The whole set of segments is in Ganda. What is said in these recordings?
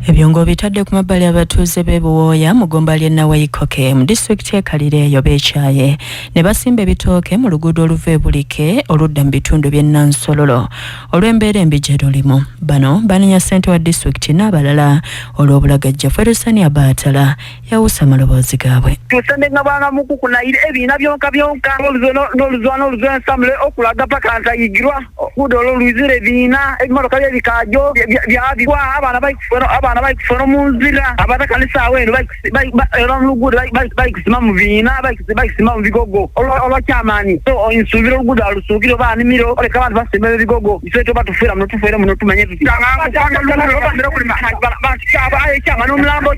Ebyongo bitadde ku mabbali abatuuze b'e Buwooya mu ggomba ly'e Nawayikoke mu disitulikiti Kalireeyo beekyaye ne basimba ebitooke mu luguudo oluva e Bulike oludda mu bitundu by'e Nansololo olw'embeera embi gye lulimu. Bano banenya ssente wa disitulikiti n'abalala olw'obulagajjavu. Erusania Baatala yawusa amaloboozi gaabwe. Tusende nga bwana mukukunayire ebiina byonka n'oluzo ensamule okulaga paka ntayigirwa okuudo olwo lwizira ebiina ebimotoka by'ebikaajo byabigwa abaana bayikufuna mu nzira abatakanisa aweno era mu luguudo bayikusima mu biina bayikusima mu bigogo olwakyamaani so nsubira oluguudo alusuukire oba animiro oleka abantu basimba ebigogo ife toba tufiira muno tufiire muno tumanye tuti ekyama n'omulambo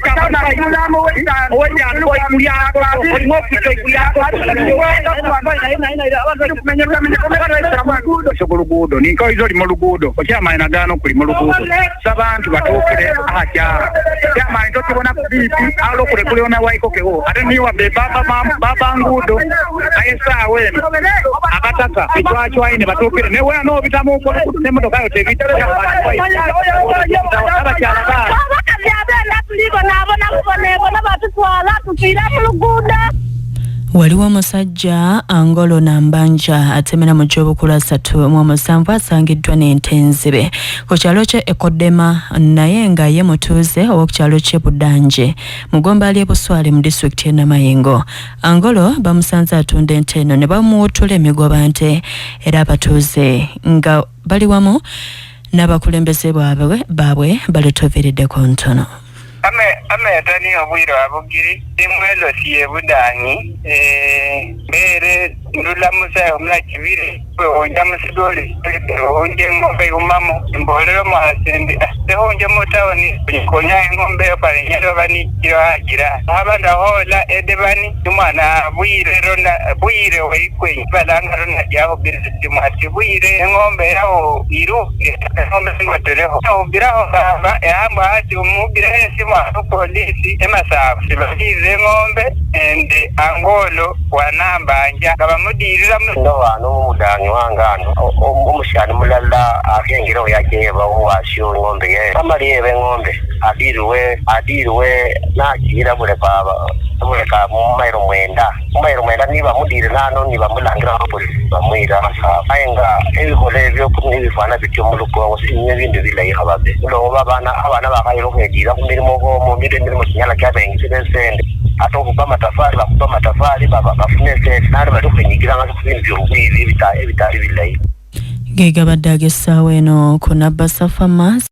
oluguudo ninkoizo oli mu luguudo okyamaani nagaana okuli mu luguudo sabantu batuukire ahakyala kyamaani tokibona ku biipi alokule kuliona Waikokewo ate niwa be baba nguudo ayesaawa eno abataka etwacwaine batuukire newe n'obitamuuko n'emmotoka yo tebita abakyala baali waliwo omusajja Angolo Nambanja atemera mu gy'obukulu 37 asangiddwa n'ente enzibe ku kyalo kye Ekodema naye nga ye mutuuze ow'oku kyalo ky'e Budanje mu ggomba ly'e Buswali mu disitulikiti y'e Namayingo. Angolo bamusanze atunda ente eno ne bamuwuttula emigoba nte era abatuuze nga bali wamu n'abakulembeze baabwe baletoviiriddeko ntono. Ametani obwire abugiri imwelo siye budani bere ndula musa omla kibiri onja musidoli onje ngombe umamo imbolero mwasende honje mutawani konya ngombe pale nyalo bani kiragira abanda hola edebani umwana bwire weikwe balanga rona yaho birisi mwati bwire ngombe yaho iru ngombe ngotereho obiraho baba yamba ati umubire polisi emasafu sibahize ngombe ende Angolo wanambanja kabamudirira wano umudanyi wangano umushani mulala akengero yakeba wasyo ngombe ye amariyebe ngombe adiriwe nakira mule baba muleka mumairo mwenda niba mudire nano niba mulangira polisi bamwira ayenga ebikole byo kubifana bityo muluko sinye bintu bilayi hababe lo abana bakayiro kwedira kumirimo mu mirimo kinyala kyabengise sende atokuba amatafari bafune sente nari bali kwenyigira ngazo kubintu by'ubwibi bitari bilayi gegabadde agesaawa eno ku Nabasa Farmers